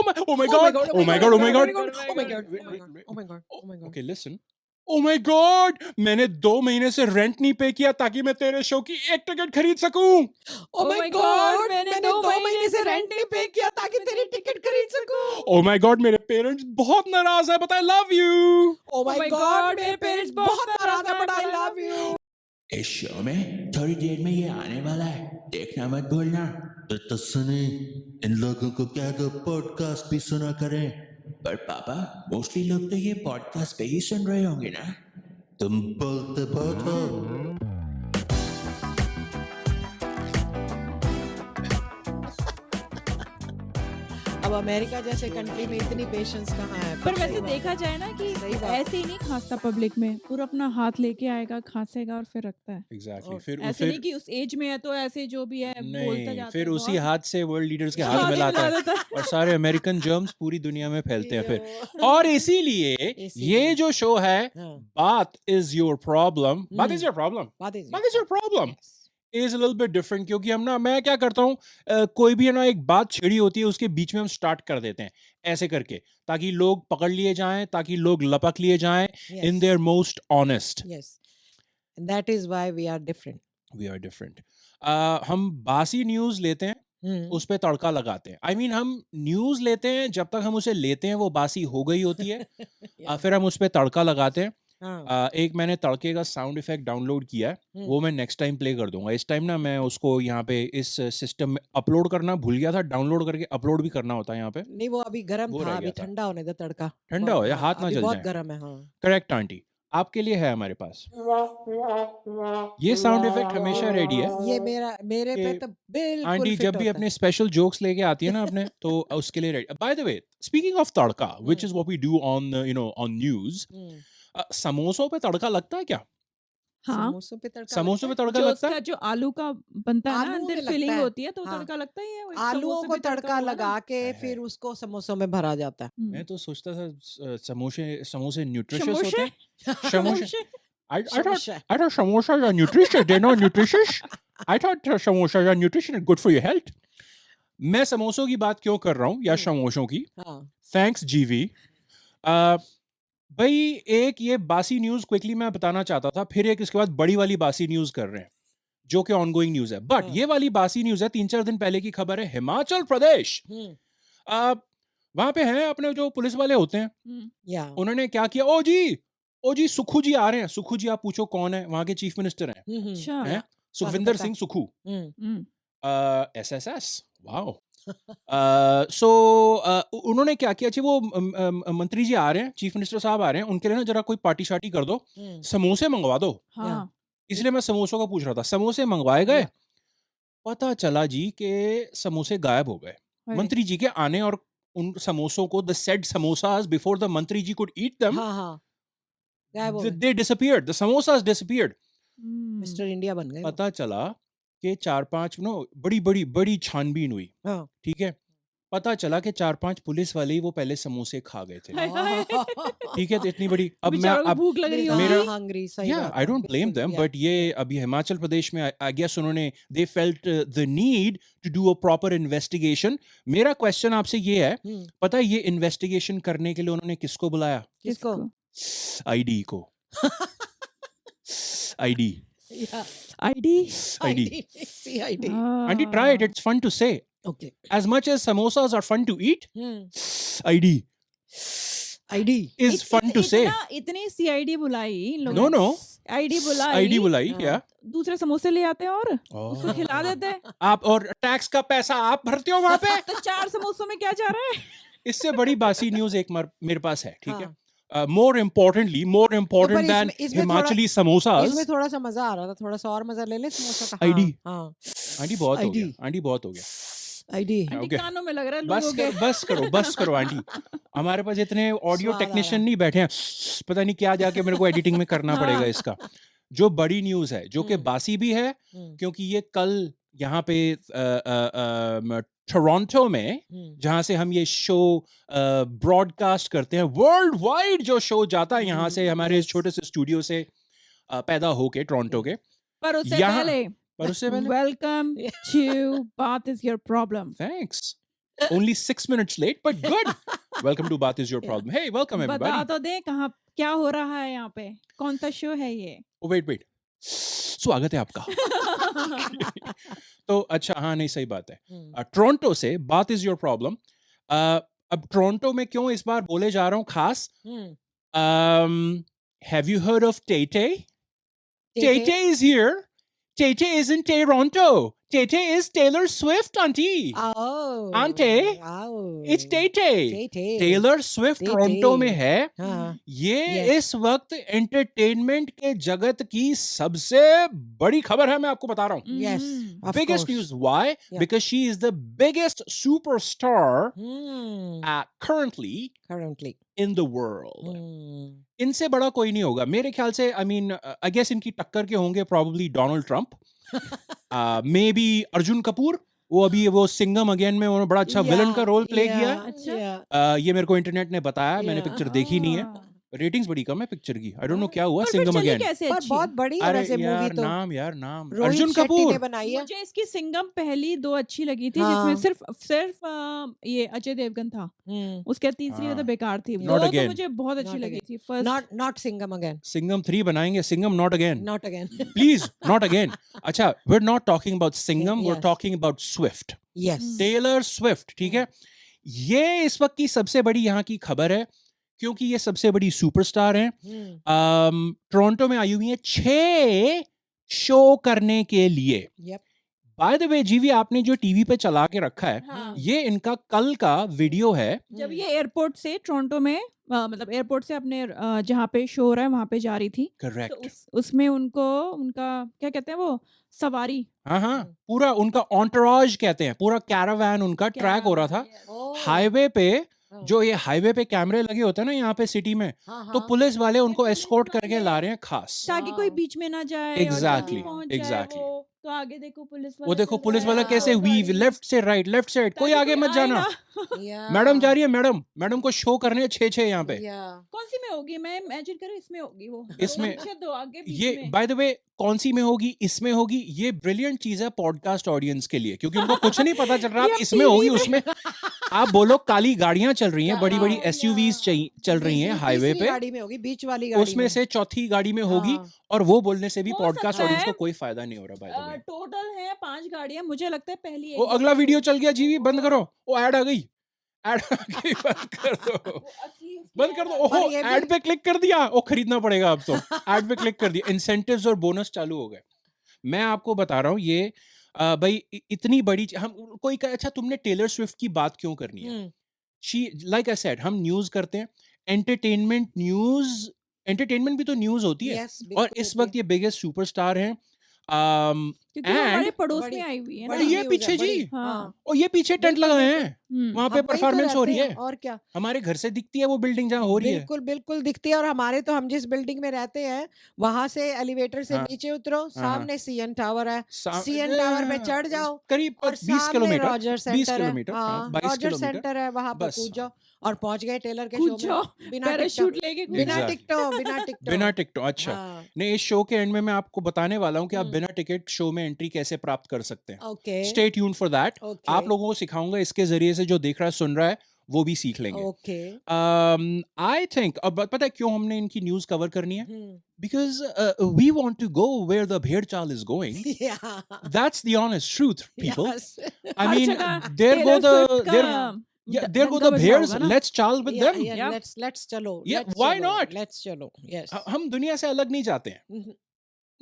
oh my god, oh my god, oh my god, oh my god, oh my god, oh my god, oh my god. okay listen, oh my god, मैंने 2 महीने से rent नहीं पे किया ताकि मैं तेरे शो की एक टिकट खरीद सकूं। Oh my god, मैंने 2 महीने से रेंट नहीं पे किया ताकि तेरी टिकट खरीद सकूं। Oh my god, मेरे पेरेंट्स बहुत नाराज है, but I love you। Oh my god, मेरे पेरेंट्स बहुत नाराज है, but I love you। इस शो में थोड़ी देर में ये आने वाला है, देखना मत भूलना। तो सुने, इन लोगों को क्या दो पॉडकास्ट भी सुना करें। पर पापा, मोस्टली लोग तो ये पॉडकास्ट पे ही सुन रहे होंगे ना। तुम बोलते बहुत हो। अब अमेरिका जैसे कंट्री में इतनी पेशेंस कहाँ है। पर वैसे देखा जाए ना कि सही बात। ऐसे ही नहीं खांसता पब्लिक में, पूरा अपना हाथ लेके आएगा, खांसेगा और फिर रखता है। Exactly, और फिर ऐसे नहीं कि उस एज में है तो ऐसे जो भी है बोलता नहीं, जाता फिर है उसी बहुत। हाथ से वर्ल्ड लीडर्स के हाथ हाथ मिलाता मिला है देता है। और सारे अमेरिकन जर्म्स पूरी दुनिया में फैलते हैं फिर। और इसीलिए इसीलिए। ये जो शो है, हाँ। बात इज योर प्रॉब्लम, बात इज योर प्रॉब्लम, बात is बात is your problem Yes. Is a little bit different, क्योंकि हम ना, मैं क्या करता हूँ, कोई भी है ना एक बात छिड़ी होती है उसके बीच में हम स्टार्ट कर देते हैं ऐसे करके, ताकि लोग पकड़ लिए जाएं, ताकि लोग लपक लिए जाएं Yes. In their most honest. Yes. And that is why we are different. We are different. हम बासी न्यूज लेते हैं, हम्म। उस पे तड़का लगाते हैं। आई मीन हम न्यूज लेते हैं, जब तक हम उसे लेते हैं वो बासी हो गई होती है। Yeah. फिर हम उस पे तड़का लगाते हैं। हाँ। एक मैंने तड़के का साउंड इफेक्ट डाउनलोड किया है, हम्म। वो मैं नेक्स्ट टाइम प्ले कर दूंगा। इस टाइम ना मैं उसको यहाँ पे इस सिस्टम में अपलोड करना भूल गया था, डाउनलोड करके अपलोड भी करना होता है यहाँ पे। नहीं वो अभी गर्म वो था, रह अभी गया था। ठंडा होने दे तड़का। ठंडा हो या हाँ, हाथ ना अभी जल बहुत जाए। गर्म है। हाँ। करेक्ट आंटी, आपके लिए है हमारे पास ये साउंड इफेक्ट, हमेशा रेडी है। ये मेरे पे कि तो बिल्कुल आंटी फिट जब भी होता अपने है। स्पेशल जोक्स लेके आती है ना अपने, तो उसके लिए ready. By the way, speaking of tadka, which is what we do on on news, समोसों पे तड़का लगता है क्या? हाँ, समोसों पे तड़का समोसों पे लगता है? तड़का जो लगता उसका है? जो आलू का बनता है ना, आलूओं अंदर में लगता फिलिंग है। होती है तो हाँ। तड़का लगता ही है। वो आलूओं समोसे को पे तड़का तड़का हुआ ना। लगा के हाय फिर हाय। उसको समोसों में भरा जाता है। मैं तो सोचता था समोसे न्यूट्रिशियस समोसे? होते हैं। समोसे समोसे? I thought samosa. samosas are nutritious. They're not nutritious. I thought samosas are nutritious and good for your health. मैं समोसों की बात क्यों कर रहा हूँ या समोसों की? हाँ। थैंक्स जीवी। भाई एक ये बासी न्यूज क्विकली मैं बताना चाहता था, फिर एक इसके बाद बड़ी वाली बासी न्यूज कर रहे हैं जो कि ऑनगोइंग न्यूज है। बट हाँ। ये वाली बासी न्यूज है 3-4 दिन पहले की खबर है, हिमाचल प्रदेश। वहां पे हैं अपने जो पुलिस वाले होते हैं, हम्म, या उन्होंने क्या किया, ओ जी सुखू जी आ रहे हैं। सुखू जी आप पूछो कौन है, वहां के चीफ मिनिस्टर हैं, अच्छा। हैं? या सुखविंदर पता। सिंह सुखू, हम्म, एसएसएस। वाओ। सो उन्होंने क्या किया, वो मंत्री जी आ रहे हैं, चीफ मिनिस्टर साहब आ रहे हैं, उनके लिए ना जरा कोई पार्टी शार्टी कर दो, समोसे मंगवा दो। हाँ। इसलिए मैं समोसों का पूछ रहा था। समोसे मंगवाए गए, या। पता चला जी कि समोसे गायब हो गए। अरे, मंत्री जी के आने और उन समोसों को, the said samosas before the मंत्री जी कुड ईट देम, हाँ हाँ गायब हो गए। they disappeared, the samosas disappeared। Mister India बन गए वो। पता चला कि 4-5 बड़ी छानबीन हुई, हाँ। ठीक है। पता चला कि 4-5 पुलिस वाले ही वो पहले समोसे खा गए थे, हाय, हाय। ठीक है। तो इतनी बड़ी, अब मैं बेचारों को अब भूख लग रही मेरा- होगी। हंग्री, सही या बात आई है, डोंट ब्लेम बिल्कुल, देम, या, बट ये या। अभी हिमाचल प्रदेश में आई गेस उन्होंने they felt the need to do a proper investigation. मेरा क्वेश्चन आपसे ये है, पता है ये इन्वेस्टिगेशन करने के लिए उन्होंने किसको बुलाया? किसको? आईडी को। आईडी या, ID. ID CID। Auntie, try it. It's fun to say. Okay. As much as samosas are fun to eat, ID ID। is fun to say. इतनी सीआईडी बुलाई इन लोगों No, ने। no. आईडी बुलाई, ID बुलाई, हाँ। yeah. दूसरे समोसे ले आते हैं और उसको Oh. खिला देते हैं। आप और टैक्स का पैसा आप भरते हो वहां पे। तो 4 समोसों में क्या जा रहा है? इससे बड़ी बासी न्यूज एक मेरे पास है, ठीक है। हाँ। More importantly, more important than इसमें Himachali samosas. इसमें थोड़ा सा मजा आ रहा था, थोड़ा सा और मजा ले ले समोसा का। ID। हाँ। आंटी बहुत हो ID। गया, आंटी बहुत हो गया। ID। Aunty Okay. कानों में लग रहा है बस लोगों के। करो, बस करो आंटी। हमारे पास इतने ऑडियो स्वाद आ टेक्नीशियन रहा नहीं बैठे हैं, पता नहीं क्या जाके मेरे को एडिटिंग में करना पड़ेगा हाँ। इसका। जो बड़ी न्यूज है, जो कि बासी भी है, क्योंकि ये कल यहाँ पे टोरंटो में, जहाँ से हम ये शो ब्रॉडकास्ट करते हैं, वर्ल्ड वाइड जो शो जाता है यहाँ से, हमारे इस छोटे से स्टूडियो से पैदा होके टोरंटो के। पर उससे यहाँ- पहले पर उससे पहले वेलकम टू बात is your problem. Thanks. only 6 minutes late, but good. Welcome to Baat is your problem. Hey, welcome बता everybody. तो दे कहाँ क्या हो रहा है यहाँ पे, कौन सा शो है ये? Oh, wait. स्वागत है आपका. तो अच्छा, हाँ नहीं सही बात है. टोरंटो से बात इज योर प्रॉब्लम. अब टोरंटो में क्यों इस बार बोले जा रहा हूँ खास. Have you heard of Tay Tay? Tay Tay is here. Tay Tay is in Toronto. Tay Tay is Taylor Swift, auntie. Oh. Auntie, Oh. it's Tay Tay. Tay-Tay. Taylor Swift Tay-Tay. Toronto में है. हाँ. ये Yes. इस वक्त entertainment के जगत की सबसे बड़ी खबर है, मैं आपको बता रहा हूँ. Yes. Mhm. Of Biggest course. news. Why? Yeah. Because she is the biggest superstar Hmm. currently Currently. in the world. Hmm. इनसे बड़ा कोई नहीं होगा मेरे ख्याल से. आई मीन आई गेस इनकी टक्कर के होंगे probably Donald Trump, may be Arjun Kapoor. वो अभी वो सिंघम अगेन में उन्होंने बड़ा अच्छा विलन का रोल प्ले किया है. अच्छा. Yeah. ये मेरे को इंटरनेट ने बताया, मैंने Yeah. पिक्चर देखी नहीं है. हाँ. रेटिंग्स बड़ी कम है पिक्चर की. आई डोंट नो क्या हुआ. पर फिर सिंघम चली अगेन. कैसे पर अच्छी? बहुत बड़ी है अरे वैसे मूवी यार तो. नाम रोहित अर्जुन शेट्टी कपूर. ने बनाई है. मुझे इसकी सिंघम पहली 2 अच्छी लगी थी, हाँ. जिसमें सिर्फ ये अजय देवगन था. Hmm. उसके तीसरी हाँ. तो बेकार थी. Not 2 तो again. मुझे बहुत अच्छी Not लगी again. थी. First Not Singham again. Singham 3 बनाएंगे. Singham not again. Not again. Please, not again. अच्छा, we're not talking about Singham, we're Yes. talking about Swift. Yes. Taylor Swift, ठीक है. ये इस वक्त की सबसे बड़ी यहाँ की खबर है, क्योंकि ये सबसे बड़ी सुपरस्टार हैं. Hmm. टोरंटो में आई हुई है 6 शो करने के लिए. Yep. बाय द वे जीवी, आपने जो टीवी पे चला के रखा है, हाँ. ये इनका कल का वीडियो है. जब ये एयरपोर्ट से टोरंटो में मतलब एयरपोर्ट से अपने जहाँ पे शो हो रहा है वहां पे जा रही थी. तो करेक्ट. उसमें उनका क्या कहते हैं वो सवारी. हाँ, पूरा उनका ऑन्टराज कहते हैं, पूरा कैरावैन उनका ट्रैक हो रहा था Oh. हाईवे पे. हाँ. जो ये हाईवे पे कैमरे लगे होते हैं ना यहाँ पे सिटी में, हाँ, तो हाँ. पुलिस वाले उनको एस्कॉर्ट करके ला रहे हैं खास. ताकि कोई Wow. बीच में ना जाए Exactly, और जल्दी पहुंच जाए exactly. वो. तो आगे देखो पुलिस वाला वो देखो चल पुलिस रहा वाला है, कैसे वो वीव, गाड़ी- लेफ्ट से राइट, लेफ्ट से राइट. कोई ताकि आगे कोई मत आए जाना. ना. Yeah. मैडम जा रही है. मैडम को शो करने हैं 6 यहाँ पे. Yeah. कौन सी में होगी? मैं इमेजिन करूं इसमें होगी वो. इसमें- पीछे दो आगे बीच ये में. बाय द वे कौन सी में होगी, इसमें होगी, ये ब्रिलियंट चीज है पॉडकास्ट ऑडियंस के लिए, क्योंकि उनको कुछ नहीं पता चल रहा. ये आप इसमें होगी, TV उसमें आप बोलो काली गाड़ियां चल रही हैं, बड़ी बड़ी हाँ, एसयूवीज चल रही हैं हाईवे तीसरी पे. गाड़ी में होगी, बीच वाली गाड़ी उसमें से चौथी गाड़ी में होगी. हाँ. और वो बोलने से भी हो पॉडकास्ट सकता ऑडियंस है। को कोई फायदा नहीं हो रहा. बाय द वे टोटल है 5 गाड़ियां. मुझे लगता है पहली वो अगला वीडियो चल गया जीवी, बंद करो. वो ऐड आ गई, ऐड आ गई, बंद कर दो. बंद कर दो. ओहो, पर ये भी- ऐड पे क्लिक कर दिया. ओ खरीदना पड़ेगा अब तो. ऐड पे क्लिक कर दिया. इंसेंटिव्स और बोनस चालू हो गए. मैं आपको बता रहा हूँ ये भाई इतनी बड़ी हम कोई कहे अच्छा तुमने टेलर स्विफ्ट की बात क्यों करनी है. हम्म. शी लाइक आई सेड, हम न्यूज करते हैं. एंटरटेनमेंट भी तो न्यूज होती है. Yes, और बिल्कुल इस होती वक्त ये बिगेस्ट सुपरस्टार हैं. क्योंकि वो हमारे and- पड़ोस बड़ी- में आई हुई है ना. बड़ी ये news है, पीछे बड़ी. जी. हाँ. और ये पीछे टेंट बिल्कुल, लगाए बिल्कुल. हैं, हम्म. वहां पे हम वहीं तो परफॉर्मेंस हो रहते रही हैं, है. और क्या. हमारे घर से दिखती है वो बिल्डिंग जहाँ हो रही है. बिल्कुल बिल्कुल दिखती है. और हमारे तो हम जिस बिल्डिंग में रहते हैं वहां से एलिवेटर से हाँ. नीचे उतरो, सामने सीएन टावर है. सीएन टावर पे चढ़ जाओ करीब और 20 सामने किलोमीटर. रॉजर 20 सेंटर है. किलोमीटर, हाँ, हाँ, 22 रॉजर किलोमीटर. सेंटर है, वहां पर बस. कूद जाओ और पहुंच गए टेलर के कूद शो जाओ. में बिना पैराशूट टिकटों. लेके कूद बिना जाओ. Exactly. टिकटों, बिना टिकटों. बिना टिकटों. अच्छा, हाँ. नहीं, इस शो के एंड में मैं आपको बताने वाला हूँ कि आप हम्म. बिना टिकट शो में एंट्री कैसे प्राप्त कर सकते हैं. Okay. Stay tune for that. Okay. आप लोगों को सिखाऊंगा, इसके जरिए से जो देख रहा है सुन रहा है वो भी सीख लेंगे. ओके. आई थिंक अब पता है क्यों हमने इनकी न्यूज कवर करनी है. Hmm. Because we want to go where the bhed chaal is going. Yeah. That's the honest truth, people. Yes. I हर mean, जगह there go Taylor the Swift there का yeah, there go दंगा the बजा bears. होगा ना. Let's chal with Yeah, them. yeah, Yep. let's चलो. Yeah, let's why चलो, not? Let's चलो. Yes. हम दुनिया से अलग नहीं जाते हैं. Mhm.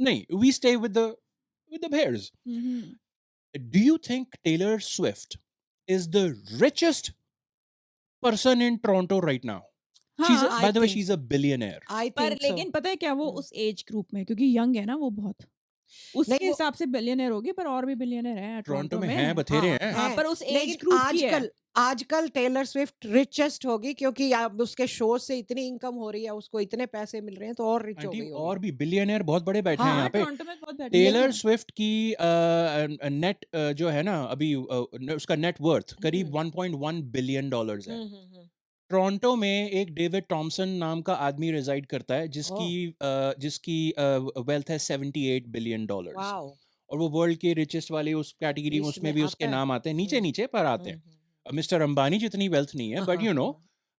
नहीं, we stay with the bears. Hmm. Do you think Taylor Swift is the richest person in Toronto right now? She's हाँ, by the way, think- she's a billionaire. I पर think so. लेकिन पता है क्या, वो हम्म. उस age group में, क्योंकि यंग है ना वो बहुत, उसके नहीं, वो- हिसाब से बिलियनर होगी. पर और भी बिलियनर है टोरंटो टोरंटो में में. हैं, बथेरे हाँ, हैं. हाँ, है. पर उस एज लेकिन ग्रुप की है. आजकल टेलर स्विफ्ट रिचेस्ट होगी, क्योंकि अब उसके शो से इतनी इनकम हो रही है, उसको इतने पैसे मिल रहे हैं, तो और रिच हो आंटी, गई और होगी. भी बिलियनियर बहुत बड़े बैठे हैं हाँ, यहाँ पे. टोरंटो में बहुत बैठे टेलर हैं. स्विफ्ट की नेट जो है ना अभी उसका नेट वर्थ करीब 1.1 बिलियन डॉलर्स है. टोरंटो में एक डेविड टॉमसन नाम का आदमी रिजाइड करता है जिसकी वेल्थ है 78 बिलियन डॉलर्स. वाओ. और वो वर्ल्ड के रिचेस्ट वाले उस कैटेगरी में लिस्ट उसमें में भी उसके आता है. नाम आते हैं, नीचे हम्म. नीचे पर आते हैं. मिस्टर अंबानी जितनी वेल्थ नहीं है, हाँ, बट हाँ, यू नो,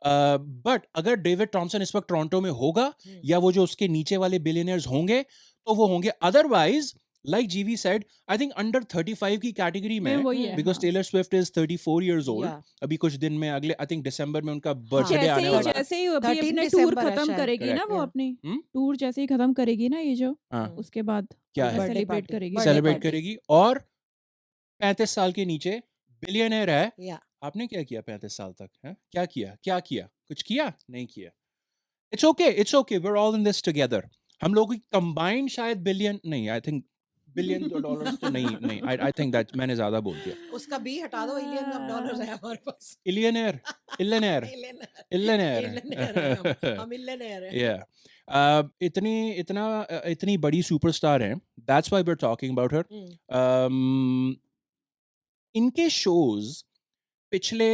हाँ। बट अगर डेविड टॉमसन इस वक्त टोरंटो में होगा, या वो जो उसके नीचे वाले बिलियनर्स होंगे, तो वो होंगे। Otherwise like GV said, I think under 35 की कैटेगरी में में, वही है, बिकॉज हाँ। Taylor Swift is 34 years old. या अभी कुछ दिन में, अगले आई थिंक दिसंबर में उनका हाँ, बर्थडे जैसे आने ही वाला है। जैसे ही अभी 13 अपने टूर दिसंबर है खत्म शायद। करेगी ना Correct. वो या अपनी हम्म? टूर जैसे ही खत्म करेगी ना ये जो, हाँ, उसके बाद क्या है? बर्थडे सेलिब्रेट पार्टी, करेगी। Birthday celebrate party. करेगी, और 35 साल के नीचे बिलियनर है। या आपने क्या किया 35 साल तक? है क्या किया? क्या किया? कुछ किया? नहीं किया। It's okay, we're all in this together. हम लोगों की कंबाइंड शायद बिलियन नहीं, आई थिंक बिलियन डॉलर्स तो नहीं, नहीं, आई थिंक दैट मैंने ज्यादा बोल दिया। उसका बी हटा दो, $1 billion है हमारे पास। इलियनर, इलियनर, इलेनर इलियनर। है हम इलेनर है। या इतनी बड़ी सुपरस्टार हैं, that's why we are talking about her. इनके शोज पिछले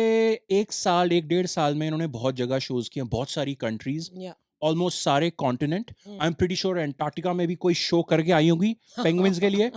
1 साल, 1 डेढ़ साल में इन्होंने बहुत जगह शोज किए, बहुत सारी कंट्रीज, या ऑलमोस्ट सारे continent. I am pretty sure Antarctica में भी कोई शो करके आई होंगी पेंगुइन्स के लिए।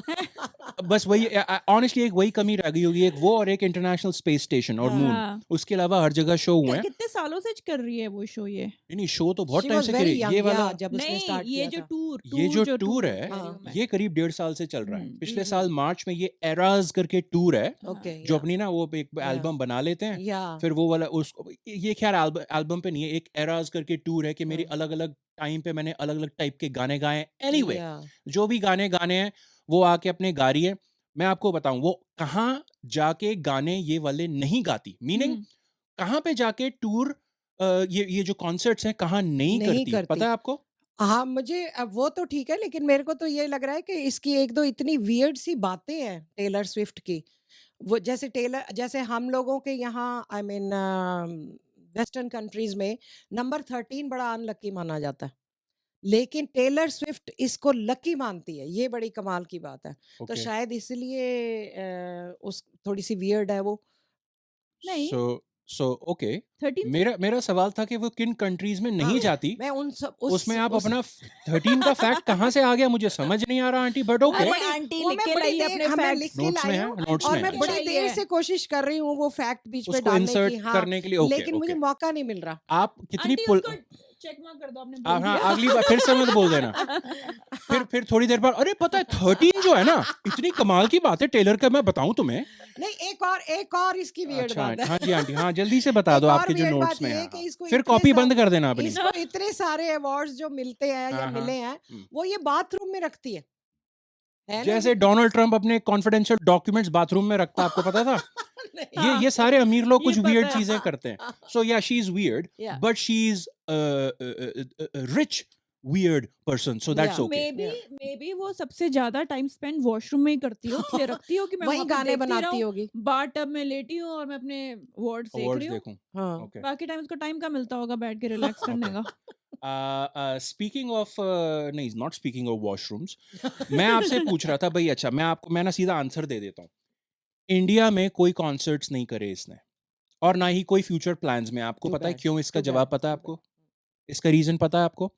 बस वही, ऑनेस्टली एक वही कमी रह गई होगी, एक वो और एक इंटरनेशनल स्पेस स्टेशन और हाँ। मून। हाँ। उसके अलावा हर जगह शो हुए हैं। कितने सालों से कर रही है वो शो ये? नहीं, शो तो बहुत She टाइम was से very करी। young, ये yeah, वाला, जब उसने नहीं, स्टार्ट ये किया जो था। टूर ये जो टूर टूर कह है, रही हूँ मैं। ये करीब 1.5 साल से चल रहा है। हम्म, पिछले साल मार्च में ये एराज करके टूर है, ओके, जो अपनी ना वो एक एल्बम बना लेते हैं, या फिर वो वाला उसको, ये खैर एल्बम पे नहीं है, एक एराज करके टूर है कि मेरी हाँ। अलग अलग टाइम पे मैंने अलग अलग टाइप के गाने गाए। एनीवे, या जो भी गाने गाने हैं वो आके अपने गा रही है। मैं आपको बताऊं वो कहाँ जाके गाने ये वाले नहीं गाती, मीनिंग हम्म, कहाँ पे जाके टूर, ये जो कॉन्सर्ट्स हैं कहाँ नहीं नहीं करती, करती। पता है आपको? हाँ, मुझे अब वो तो ठीक है, लेकिन मेरे को तो ये लग रहा है कि इसकी एक दो इतनी वियर्ड सी बातें हैं टेलर स्विफ्ट की। वो जैसे हम लोगों के यहाँ, आई मीन वेस्टर्न कंट्रीज में नंबर 13 बड़ा अनलकी माना जाता है, लेकिन टेलर स्विफ्ट इसको लकी मानती है। ये बड़ी कमाल की बात है। तो ओके, शायद इसलिए उस थोड़ी सी वियर्ड है वो। नहीं, सो सो ओके। 13 मेरा सवाल था कि वो किन कंट्रीज में नहीं हाँ, जाती, मैं उसमें आप उस अपना 13 का फैक्ट कहाँ से आ गया, मुझे समझ नहीं आ रहा आंटी, बट वो ओके। अरे बड़ी आंटी वो लिख मैं के बड़ी लाई देर अपने हमें फैक्ट्स। लिख के नोट्स में लाई है, हूँ, नोट्स और में मैं है। बड़ी लाई देर है। से कोशिश कर रही हूँ वो फैक्ट बीच में उसको डालने की। इंसर्ट हाँ, करने के लिए, ओके लेकिन मुझे ओके। मौका नहीं मिल रहा। आप कितनी आंटी पुल, उसको चेक मार्क कर दो, आपने बोल हाँ, दिया। अगली बार फिर से मत बोल देना। फिर थोड़ी देर बाद, अरे पता है 13 जो है ना, इतनी कमाल की बात है टेलर का, मैं बताऊं तुम्हें। नहीं, एक और इसकी वियर्ड अच्छा बात है। हाँ जी आंटी, हाँ जल्दी से बता एक दो और आपके जो वियर्ड नोट्स बात में ये है। है कि हाँ। इसको फिर इतने कॉपी सा- बंद कर देना अपनी। इसको इतने सारे अवार्ड्स जो मिलते हैं या हाँ, हाँ, मिले हैं, हम्म। वो ये बाथरूम में रखती है ना जैसे डोनाल्ड ट्रंप अपने कॉन्फिडेंशियल डॉक्यूमेंट्स बाथरूम में रखता, आपको पता था? नहीं। ये सारे अमीर लोग ये कुछ पता वियर्ड है, चीजें करते हैं। सो या she is weird, Yeah. But she is rich weird person, so that's Yeah. Okay. May be वो सबसे ज्यादा टाइम स्पेंड वॉशरूम में ही करती हो, इसलिए रखती हो कि मैं वही वहाँ पे गाने देखती बनाती रहूं, होगी। बाथ टब में लेटी हूँ और मैं अपने वर्ड्स देख अवार्ड्स रही हूँ। देखूं, हाँ। ओके। बाकी टाइम उसको टाइम का मिलता होगा बैठ के रिलैक्स करने का। स्पीकिंग ऑफ, नहीं नॉट स्पीकिंग ऑफ वॉशरूम्स, मैं आपसे पूछ रहा था भाई, अच्छा मैं ना सीधा आंसर दे देता हूँ। इंडिया में कोई कॉन्सर्ट्स नहीं करे इसने, और ना ही कोई फ्यूचर प्लान्स में। आपको Too पता है bad, क्यों? इसका too जवाब bad, पता है too आपको? bad. इसका रीजन पता है आपको?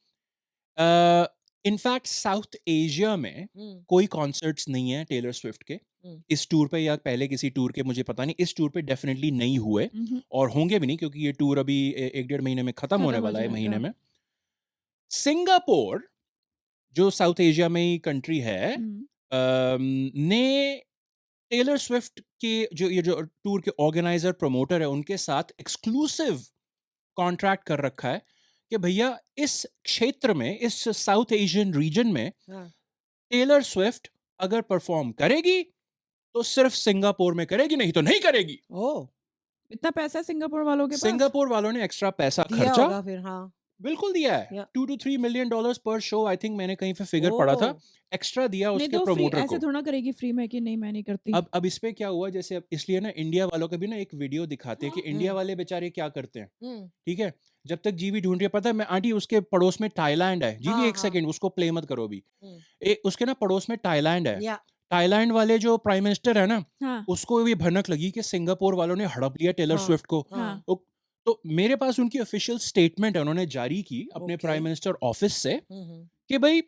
इनफैक्ट साउथ एशिया में हम्म, कोई कॉन्सर्ट्स नहीं है टेलर स्विफ्ट के। हम्म। इस टूर पे या पहले किसी टूर के मुझे पता नहीं, इस टूर पे डेफिनेटली नहीं हुए और होंगे भी नहीं, क्योंकि ये टूर अभी 1 डेढ़ महीने में खत्म होने खत्म हो वाला है, महीने जाएगा। में। सिंगापुर, जो साउथ एशिया में ही कंट्री है, ने टेलर स्विफ्ट के जो टूर के ऑर्गेनाइजर प्रमोटर है उनके साथ एक्सक्लूसिव कॉन्ट्रैक्ट कर रखा है कि भैया इस क्षेत्र में, इस साउथ एशियन रीजन में हाँ। टेलर स्विफ्ट अगर परफॉर्म करेगी तो सिर्फ सिंगापुर में करेगी, नहीं तो नहीं करेगी। ओह, इतना पैसा है सिंगापुर वालों के पास? सिंगापुर वालों ने एक्स्ट्रा पैसा दिया खर्चा होगा फिर। हाँ। बिल्कुल दिया है। या- 2 to 3 million dollars पर शो, आई थिंक मैंने कहीं पे फिगर पढ़ा था, ओह, एक्स्ट्रा दिया नहीं उसके तो फ्री प्रमोटर ऐसे को। थोड़ा करेगी फ्री में कि नहीं मैं नहीं करती। अब इस पे क्या हुआ, जैसे अब इसलिए ना इंडिया वालों का भी ना एक वीडियो दिखाते हैं कि इंडिया वाले बेचारे क्या करते हैं। हम्म, ठीक है, जब तक जीवी ढूंढ रही है, पता है मैं आंटी उसके पड़ोस में थाईलैंड है। जीवी हाँ, एक हाँ। सेकंड उसको प्ले मत करो अभी। हम्म। उसके ना पड़ोस में थाईलैंड है। या थाईलैंड वाले जो प्राइम मिनिस्टर है ना, हाँ उसको ये भनक लगी कि सिंगापुर वालों ने हड़प लिया टेलर हाँ, स्विफ्ट को। हाँ। तो मेरे पास उनकी ऑफिशियल स्टेटमेंट है, उन्होंने जारी की अपने Okay. प्राइम मिनिस्टर ऑफिस से हम्म, कि भाई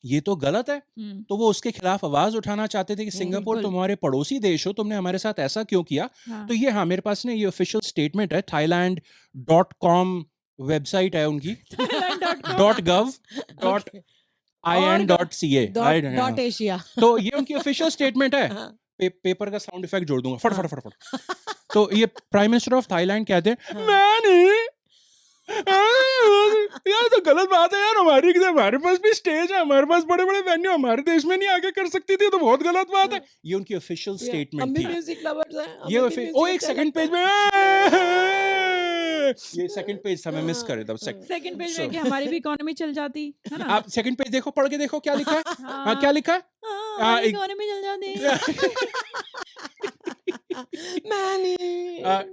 ये तो गलत है। तो वो उसके खिलाफ आवाज उठाना चाहते थे कि सिंगापुर बिल्कुल। तुम्हारे पड़ोसी देश हो, तुमने हमारे साथ ऐसा क्यों किया। हाँ। तो ये हाँ मेरे पास ना ये ऑफिशियल स्टेटमेंट है, thailand.com वेबसाइट है उनकी, thailand.com .gov और .in.ca डॉट एशिया तो ये उनकी ऑफिशियल स्टेटमेंट है। हाँ, पेपर का साउंड इफेक्ट जोड़ दूंगा, फट हाँ। फट फट फट। तो ये प्राइम मिनिस्टर ऑफ थाईलैंड कहते हैं हाँ। मैंने यार तो गलत बात है यार, हमारे पास भी स्टेज है, हमारे पास बड़े बड़े वेन्यू हमारे देश में नहीं आके कर सकती थी, तो बहुत गलत बात है। ये उनकी ऑफिशियल हम स्टेटमेंट भी थी। म्यूजिक लवर्स हैं, ये हमें भी ओ म्यूजिक एक अच्छा सेकंड लगता पेज है। में ये सेकंड पेज था, मैं मिस कर देता हूँ। सेकंड पेज So- में कि हमारी भी इकोनॉमी चल जाती है ना। आप सेकंड पेज देखो, पढ़ के देखो क्या लिखा है। हाँ क्या लिखा है। हमारी एक- इकोनॉमी चल जाती।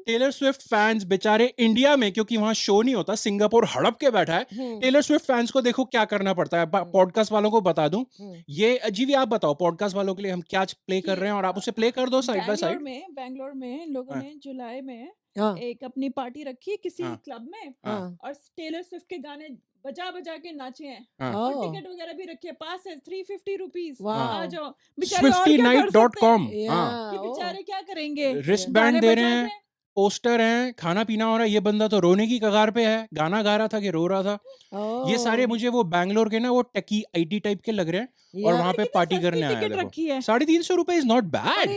टेलर स्विफ्ट फैंस बेचारे इंडिया में, क्योंकि वहां शो नहीं होता, सिंगापुर हड़प के बैठा है। टेलर स्विफ्ट फैंस को देखो क्या करना पड़ता है। पॉडकास्ट वालों को बता दूं, ये अजीब, आप बताओ पॉडकास्ट वालों के लिए हम क्या प्ले कर रहे हैं, और आप उसे प्ले कर दो साइड बाय साइड। बैंगलोर में लोगों हाँ। ने जुलाई में हाँ, एक अपनी पार्टी रखी किसी हाँ। क्लब में, हाँ, और टेलर स्विफ्ट के गाने बजा बजा के नाचे हैं, हाँ। और ओह, टिकट वगैरह भी रखी है, पास है 350 रुपीज, वाह। आ जाओ। बेचारे और क्या कर सकते SwiftyNight.com हैं? हाँ। ये बेचारे क्या करेंगे, रिस्ट गाने बैंड दे बजा रहे हैं, के। पोस्टर हैं, खाना पीना हो रहा है। ये बंदा तो रोने की कगार पे है, गाना गा रहा था कि रो रहा था। ये सारे मुझे वो बैंगलोर के ना वो टेकी आईटी टाइप के लग रहे हैं, और वहां पे कितनी पार्टी सस्ती करने आया। टिकट देखो रखी है। 350 रुपए इज नॉट बैड।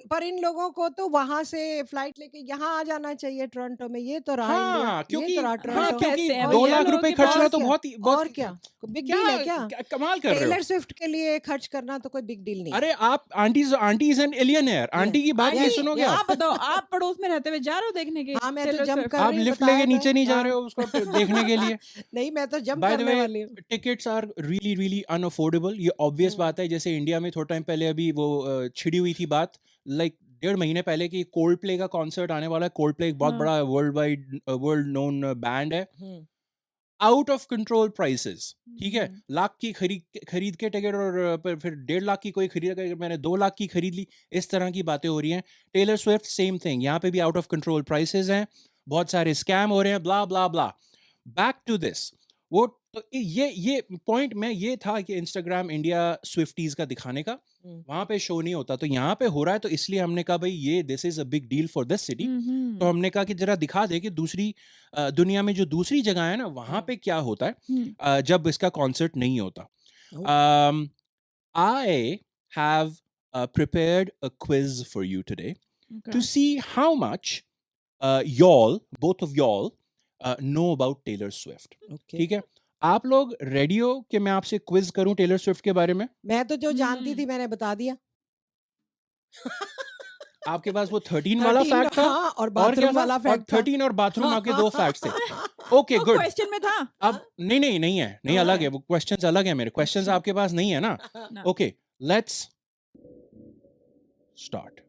पर इन लोगों को तो वहां से फ्लाइट लेके यहाँ आ जाना चाहिए टोरंटो में। ये तो रहा इंडिया, हाँ ये क्योंकि तो रहा हाँ टोरंटो। क्योंकि पैसे हैं 2 भैया लाख लोगों रुपए के खर्चना पास। तो बहुत और क्या बिग डील है क्या? कमाल कर रहे हो। टेलर स्विफ्ट के लिए खर्च करना तो कोई बिग डील नहीं। अरे आप आंटी इज एन एलियनेयर, आंटी की बात नहीं सुनोगे आप। आप बताओ, आप पड़ोस में रहते हुए जा रहे हो देखने के हाँ, मैं तो टेलर जंप स्विफ्ट? कर आप रही हूँ, लिफ्ट बताया लेके तो नीचे है। नहीं जा हाँ। रहे हो उसको देखने के लिए। नहीं, मैं तो जंप बाय द करने वे वाली हूँ। Tickets are really really unaffordable. ये ऑब्वियस बात है। जैसे इंडिया में थोड़ा टाइम पहले अभी वो छिड़ी हुई थी बात, लाइक 1.5 महीने पहले कि कोल्ड प्ले का कॉन्सर्ट आने वाला है। कोल्ड प्ले एक बहुत हाँ। बड़ा वर्ल्ड नोन बैंड है। हम्म, आउट ऑफ कंट्रोल प्राइसेस, ठीक है। हम्म। लाख की खरीद के टिकट, और फिर 1.5 लाख की कोई खरीद कर मैंने 2 लाख की खरीद ली। इस तरह की बातें हो रही हैं। टेलर स्विफ्ट सेम थिंग, यहाँ पे भी आउट ऑफ कंट्रोल प्राइसेस हैं, बहुत सारे स्कैम हो रहे हैं, ब्ला ब्ला ब्ला। बैक टू दिस, वो तो ये पॉइंट में ये था कि इंस्टाग्राम इंडिया स्विफ्टीज का दिखाने का, वहां पे शो नहीं होता, तो यहाँ पे हो रहा है। तो इसलिए हमने कहा भाई ये this is a big deal for this city. तो हमने कहा कि जरा दिखा दे कि दूसरी दुनिया में जो दूसरी जगह है ना, वहां पे क्या होता है जब इसका कॉन्सर्ट नहीं होता। I have prepared a quiz for you today to see how much y'all, both of y'all, know about Taylor Swift. Okay. ठीक है, आप लोग रेडी हो कि मैं आपसे क्विज करूं टेलर स्विफ्ट के बारे में? मैं तो जो जानती थी मैंने बता दिया। आपके पास वो 13 वाला 13 फैक्ट था, हाँ, और और क्या बाथरूम था? वाला और फैक्ट था। 13 और बाथरूम आपके 2 फैक्ट्स थे। ओके वो गुड। क्वेश्चन में था। अब नहीं है, नहीं हाँ। अलग है, वो क्वेश्चंस अलग है। मेरे क्वेश्चंस अच्छा। आपके पास नहीं है ना? ना। Okay let's start.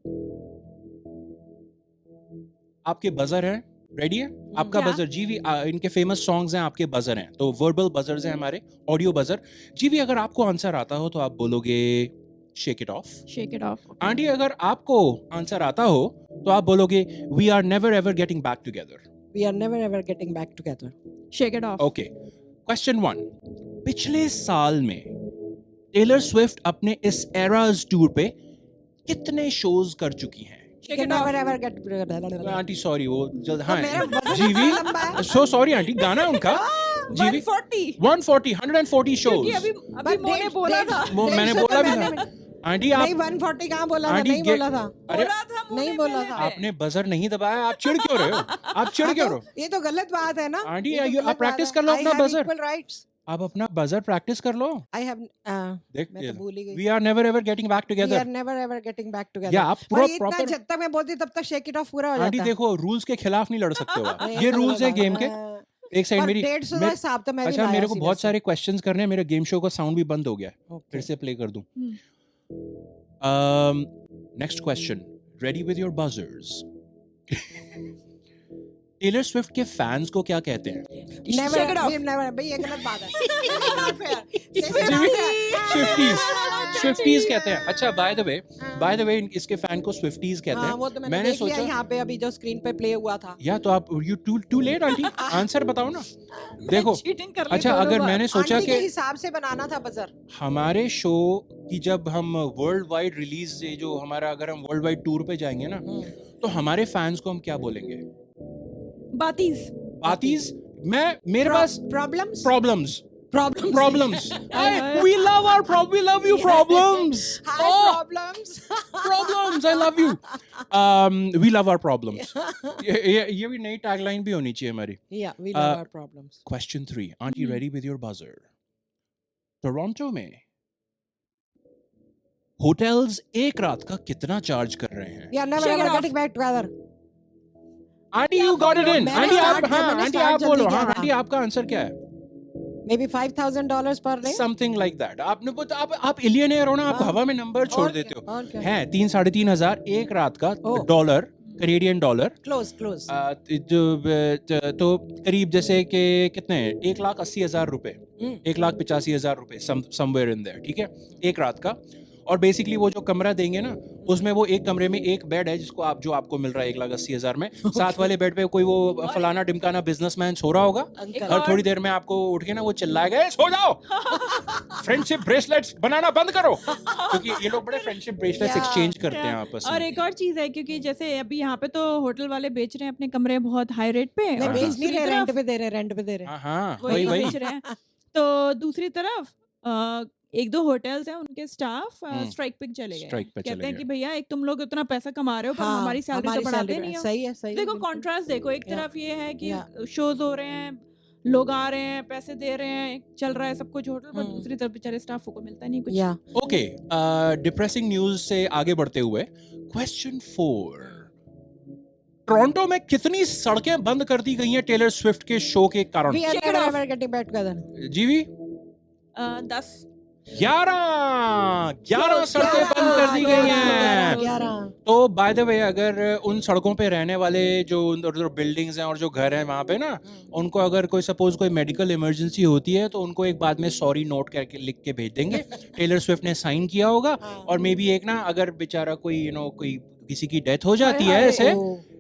आपके बजर है, रेडी है? आपका क्या? बजर जीवी, इनके फेमस सॉन्ग्स हैं, आपके बजर हैं, तो वर्बल बजर्स हैं हमारे, ऑडियो बजर। जीवी अगर आपको आंसर आता हो तो आप बोलोगे shake it off. Shake it off. Aunty अगर आपको आंसर आता हो तो आप बोलोगे we are never ever getting back together. We are never ever getting back together. Shake it off. Okay question 1, पिछले साल में टेलर स्विफ्ट अपने इस एराज टूर पे कितने शोज कर चुकी हैं? Shake Can it of. never ever get together. Aunty sorry, वो जल्द तो हाँ मेरा वजन जीवी इतना लंबा है। सो सॉरी आंटी, गाना है उनका जीवी 140। 140 क्योंकि शोज। अभी मोने बोला था। मैंने बोला भी था आंटी, आप नहीं 140 कहाँ बोला था? आंटी नहीं बोला था। अरे बोला था मोने नहीं बोला पहले था। पे। आपने बजर नहीं दबाया, आप चिढ़ क्यों रहे हो? आप चिढ़ क्यों रहे हो? ये तो गलत बात है ना। आंटी, ये तो you- आप गलत practice बात कर लो है। अपना I have buzzer। equal rights. आप अपना बजर प्रैक्टिस कर लो। I have देख मैं तो भूल ही गई। We are never ever getting back We are together. never ever getting back together. या आप और पूरा ये इतना प्रॉपर जब तक मैं बोलती तब तक शेक इट ऑफ पूरा हो आंटी जाता है। देखो, रूल्स के खिलाफ नहीं लड़ सकते हो आप। नहीं, ये तो रूल्स गलत है गेम बात के। है। एक सेकंड और मेरी 150 मेरे- हिसाब तो मैं भी अच्छा लाया मेरे को सीधे बहुत से। सारे क्वेश्चंस करने हैं, मेरे गेम शो का साउंड भी बंद हो गया है, Okay. फिर से प्ले कर दूं। Hmm. Next question, ready with your buzzers. Taylor Swift के फैंस को क्या कहते हैं? Never Shake it off. Never भाई ये गलत बात है नॉट फेयर स्विफ्टीज कहते हैं। अच्छा बाय द वे इसके फैन को स्विफ्टीज कहते हाँ हैं। वो तो मैंने मैंने देख लिया सोचा यहाँ पे अभी जो स्क्रीन पे प्ले हुआ था या तो आप you too late aunty answer बताओ ना। देखो चीटिंग कर ली अच्छा दोनों अगर बार। मैंने सोचा आंटी के कि हिसाब से बनाना था बजर हमारे शो की जब हम वर्ल्ड वाइड रिलीज जो हमारा अगर हम वर्ल्ड वाइड टूर पे जाएंगे ना तो हमारे फैंस को हम क्या बोलेंगे? बातीज बातीज मेरे पास problems problems problems we love you problems हाय oh problems problems I love you we love our problems ये भी नई टैगलाइन भी होनी चाहिए हमारी। या we love our problems Question 3 aren't you ready with your buzzer? Toronto में होटल्स एक रात का कितना चार्ज कर रहे हैं? या never Shake it ever off. Getting back together aunty you got it in. मैंने आंटी आप start- हाँ मैंने आंटी start आप जल्दी बोलो किया हाँ था। आंटी आपका आंसर क्या है? May be $5,000 per day something like that. आपने आप इलियनेयर हो ना, आप हाँ। हवा में नंबर छोड़ देते हो। और क्या है 3-3.5 हजार एक रात का oh. Dollar, Canadian dollar. Close तो करीब जैसे कि कितने 1,80,000 रुपए, 1,85,000 रुपए समवेयर इन देयर, ठीक है, एक रात का। और बेसिकली वो जो कमरा देंगे ना उसमें वो एक कमरे में एक बेड है जिसको जो आपको मिल रहा है 1,80,000 में। साथ वाले बेड पे कोई वो फलाना डिमकाना बिजनेसमैन सो रहा होगा अंकल और थोड़ी देर में आपको उठ के ना वो चिल्लाएगा, "ए, सो जाओ, फ्रेंडशिप ब्रेसलेट्स बनाना बंद करो", क्योंकि ये लोग बड़े फ्रेंडशिप ब्रेसलेट्स Yeah. एक्सचेंज करते हैं आपस और में। एक और चीज है क्योंकि जैसे अभी यहाँ पे तो होटल वाले बेच रहे हैं अपने कमरे बहुत हाई रेट पे नहीं और बेच दूसरी नहीं रहे तरफ रेंट पे दे रहे हाँ हाँ वही वही बेच रहे हैं। तो दूसरी तरफ एक दो होटल्स हैं उनके स्टाफ स्ट्राइक पे चले गए स्ट्राइक पे कहते चले हैं गए। कि भैया एक तुम लोग इतना पैसा कमा रहे हो पर हमारी सैलरी तो बढ़ाते नहीं हो। सही है सही है, देखो बिल्कुल। कॉन्ट्रास्ट देखो, एक Yeah. तरफ ये है कि Yeah. शोज हो रहे हैं, लोग आ रहे हैं, पैसे दे रहे हैं, चल रहा है सब कुछ होटल पर, दूसरी तरफ बेचारे स्टाफ को मिलता नहीं कुछ। या ओके डिप्रेसिंग न्यूज से आगे बढ़ते हुए क्वेश्चन 4 टोरंटो में कितनी सड़कें बंद कर दी गई हैं टेलर स्विफ्ट के शो के कारण? We are Shake it never off. Ever getting back together जीवी 10 11 सड़कें बंद कर दी गई हैं। 11 तो बाय द वे अगर उन सड़कों पे रहने वाले जो बिल्डिंग्स हैं और जो घर हैं वहां पे ना, उनको अगर कोई सपोज कोई मेडिकल इमरजेंसी होती है तो उनको एक बाद में सॉरी नोट करके लिख के भेज देंगे। टेलर स्विफ्ट ने साइन किया होगा और मे बी एक ना अगर बेचारा कोई कोई किसी की डेथ हो जाती है ऐसे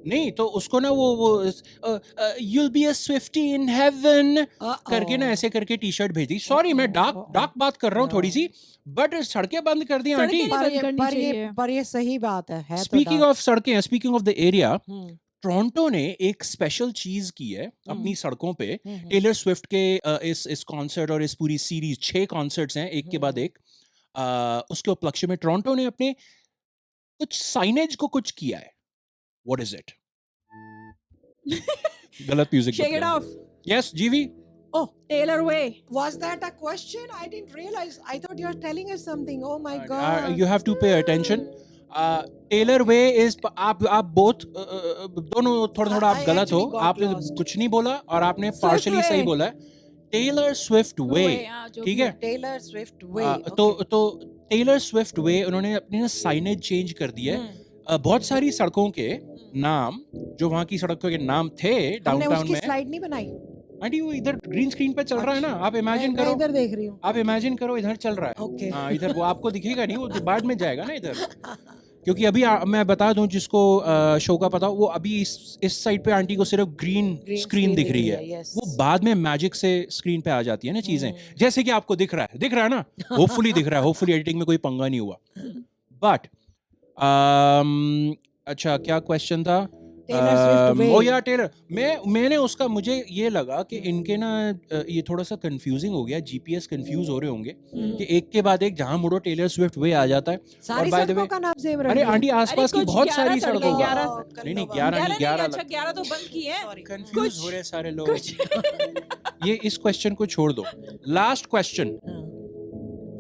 नहीं तो उसको ना वो you'll be a Swiftie in heaven करके ना ऐसे करके टी शर्ट भेजी। सॉरी मैं डार्क बात कर रहा हूँ थोड़ी सी, बट सड़कें बंद कर दी आंटी। सड़कें बंद करनी चाहिए। पर ये सही बात है स्पीकिंग तो ऑफ सड़कें, speaking of the area, hmm, Toronto ने एक स्पेशल चीज की है अपनी सड़कों पे। हम्म, टेलर स्विफ्ट के इस कॉन्सर्ट और इस पूरी सीरीज 6 कॉन्सर्ट्स हैं एक के बाद एक, उसके उपलक्ष्य में टोरंटो ने अपने कुछ साइनेज को कुछ किया है। What is it? गलत music. Shake it off. Yes जीवी। Oh, टेलर वे। was that a question? I didn't realize. I thought you were telling us something. Oh my God. You have to pay attention. Taylor way is आप both दोनों थोड़ा आप I गलत हो। actually got आपने lost. कुछ नहीं बोला और आपने Swift पार्शली way. सही बोला है। टेलर स्विफ्ट वे, ठीक है। Taylor Swift way. तो टेलर स्विफ्ट वे उन्होंने अपनी ना साइनेज चेंज कर दिया है। बहुत सारी सड़कों के नाम जो वहाँ की सड़कों के नाम थे हमने डाउनटाउन उसकी में, स्लाइड नहीं बनाई। आंटी वो इधर ग्रीन स्क्रीन पे चल रहा है ना, आप इमेजिन मैं करो, इधर देख रही हूँ। आप इमेजिन करो इधर चल रहा है। ओके। हाँ इधर वो आपको दिखेगा नहीं, वो बाद में जाएगा ना इधर। क्योंकि अभी मैं बता दूं जिसको शो का पता हो, वो अभी इस साइड पे आंटी को सिर्फ ग्रीन स्क्रीन दिख रही है। yes. वो बाद में मैजिक से स्क्रीन पे आ जाती है ना चीजें, जैसे कि आपको दिख रहा है ना, होपफुली दिख रहा है, होपफुली एडिटिंग में कोई पंगा नहीं हुआ। बट अच्छा क्या क्वेश्चन था? Taylor Swift way. ओ या टेलर, मैंने उसका मुझे ये लगा कि इनके ना ये थोड़ा सा कंफ्यूजिंग हो गया, जीपीएस कंफ्यूज हो रहे होंगे कि एक के बाद एक जहां मुड़ो टेलर स्विफ्ट वे आ जाता है। सारी by the सड़कों way- का नाम सेम रख अरे दिया। आंटी आसपास की कुछ बहुत 11 सारी सड़कें, सड़कों 11 नहीं नहीं 11 नहीं 11 अच्छा 11 तो बंद की है। कंफ्यूज हो रहे सारे लोग। ये इस क्वेश्चन को छोड़ दो। Last question,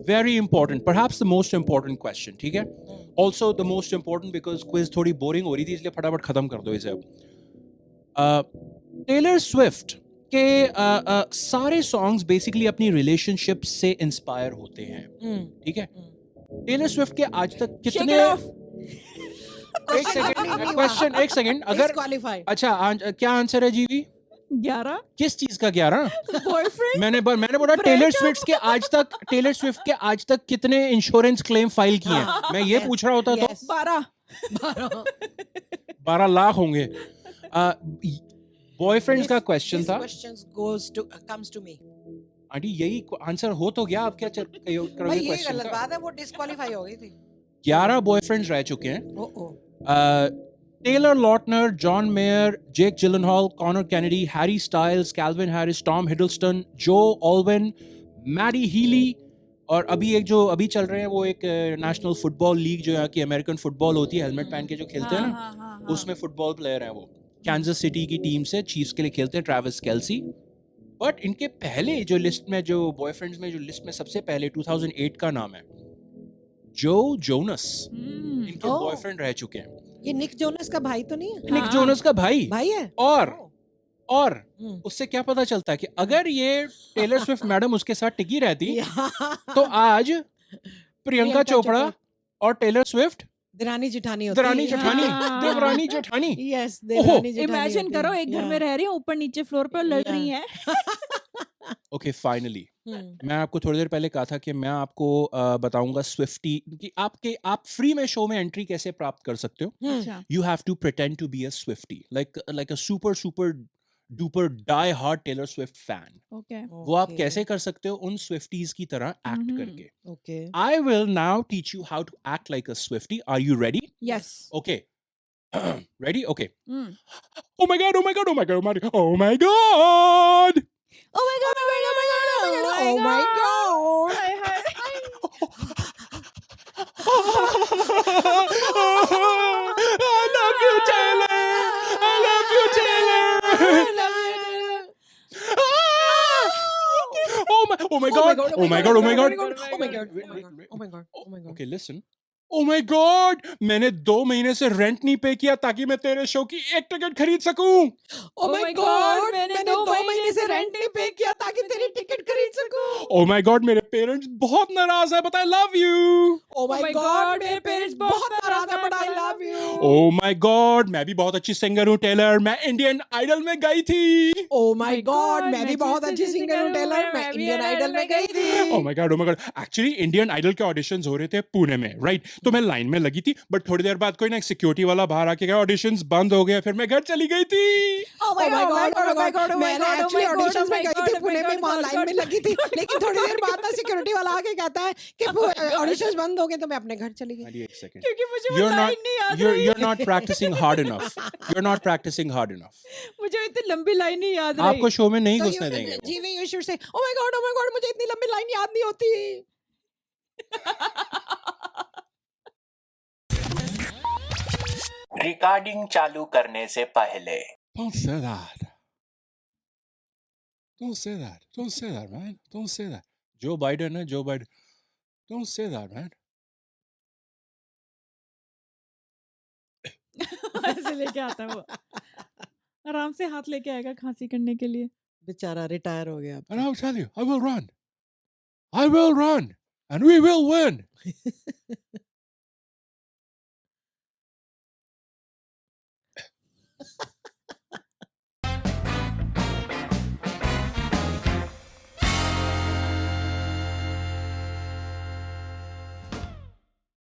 very important, perhaps the most important question, ठीक है। Also the most important because quiz थोड़ी बोरिंग हो रही थी, इसलिए फटाफट खत्म कर दो इसे अब। टेलर स्विफ्ट के सारे सॉन्ग्स बेसिकली अपनी रिलेशनशिप से इंस्पायर होते हैं, ठीक है। टेलर स्विफ्ट के आज तक शेक कितने इट ऑफ। एक सेकंड एक सेकंड अगर डिस्क्वालीफाइड। अच्छा क्या आंसर है जीवी 11 किस चीज का 11 बॉयफ्रेंड मैंने बोला टेलर स्विफ्ट के आज तक कितने इंश्योरेंस क्लेम फाइल किए हैं हाँ, मैं ये yes, पूछ रहा होता तो yes. 12 12 लाख होंगे बॉयफ्रेंड्स का क्वेश्चन था comes to me। आंटी यही आंसर हो तो गया आप क्या भाई करोगे ये क्वेश्चन गलत का बात है, वो डिस्क्वालीफाई हो गई थी। 11 बॉयफ्रेंड्स रह चुके हैं ओ Taylor Lautner John Mayer Jake Gyllenhaal Conor Kennedy Harry Styles Calvin Harris Tom Hiddleston Joe Alwyn Matty Healy और अभी एक जो अभी चल रहे हैं वो एक नेशनल फुटबॉल लीग जो यहाँ की अमेरिकन फुटबॉल होती है हेलमेट पहन के जो खेलते हैं ना हाँ उसमें फुटबॉल प्लेयर हैं वो कैंसस सिटी की टीम से चीफ्स के लिए खेलते हैं ट्रेविस केल्सी बट इनके पहले जो लिस्ट में जो बॉयफ्रेंड्स में जो लिस्ट में सबसे पहले 2008 का नाम है जो जोनस इनके ओह। बॉयफ्रेंड रह चुके हैं ये निक जोनस का भाई तो नहीं है? निक हाँ। जोनस का भाई भाई है? और ओह। और हम्म। उससे क्या पता चलता है कि अगर ये टेलर स्विफ्ट मैडम उसके साथ टिकी रहती तो तो आज प्रियंका चोपड़ा और टेलर स्विफ्ट दरानी जेठानी होती दरानी है। जेठानी हाँ। देवरानी जेठानी यस ओहो। देवरानी जेठानी इमेजिन होती करो है। एक घर में Yeah. रह रही है ऊपर नीचे फ्लोर पे लड़ रही हैं ओके फाइनली हम्म। मैं आपको थोड़ी देर पहले कहा था कि मैं आपको बताऊंगा स्विफ्टी कि आप फ्री में शो में एंट्री कैसे प्राप्त कर सकते हो हम्म। अच्छा you have to pretend to be a Swiftie like a super duper die hard Taylor Swift fan okay वो आप Okay. कैसे कर सकते हो उन Swifties की तरह एक्ट हम्म। करके Okay. I will now teach you how to act like a Swiftie are you ready yes okay ready okay oh oh my god oh my god oh my god oh my god oh my god my god oh my god oh my god Oh my God. Hi hi I love you Taylor I love you Taylor oh my god oh my god oh my god Oh my God. Oh my God. Oh my God. Oh my God. okay listen oh my god मैंने 2 महीने से rent नहीं पे किया ताकि मैं तेरे show की एक टिकट खरीद सकूं Oh my God. मैंने 2 महीने से रेंट नहीं पे किया ताकि तेरी टिकट खरीद सकूं। oh my god मेरे पेरेंट्स बहुत नाराज है but I love you Oh my God. मेरे पेरेंट्स बहुत नाराज हैं but I love you. oh my god मैं भी बहुत अच्छी सिंगर हूँ टेलर मैं इंडियन आइडल में गई थी Oh my My God. God, मैं भी मैं बहुत जिस अच्छी जिस सिंगर हूँ singer हूँ, टेलर। मैं मैं भी इंडियन Indian आइडल Idol में गई थी। oh my god actually Indian Idol के ऑडिशंस हो रहे थे पुणे में राइट तो मैं लाइन में लगी थी बट थोड़ी देर बाद कोई ना सिक्योरिटी वाला बाहर आके गया ऑडिशंस बंद हो गए फिर मैं घर चली गई थी Oh my God. Oh my God. मैंने एक्चुअली ऑडिशंस में गई थी पुणे में, वहाँ लाइन में लगी थी, लेकिन थोड़ी देर बाद ना सिक्योरिटी वाला आके कहता है कि ऑडिशंस बंद हो गए, तो मैं अपने घर चली गई। एक सेकंड क्योंकि मुझे वो you're लाइन not नहीं याद you're रही you're not practicing hard enough you're not practicing hard enough मुझे इतनी लंबी लाइन नहीं याद रही आपको शो में नहीं तो घुसने देंगे वो। जीवी you should say oh my God, मुझे इतनी लंबी लाइन याद नहीं होती। रिकॉर्डिंग चालू करने से पहले Don't say that. Don't say that. Don't say that, man. Don't say that. Joe Biden है Joe Biden. Don't say that, man. ऐसे लेके आता है वो आराम से हाथ लेके आएगा खांसी करने के लिए बेचारा रिटायर हो गया। And I'll tell you, I will run. I will run. And we will win.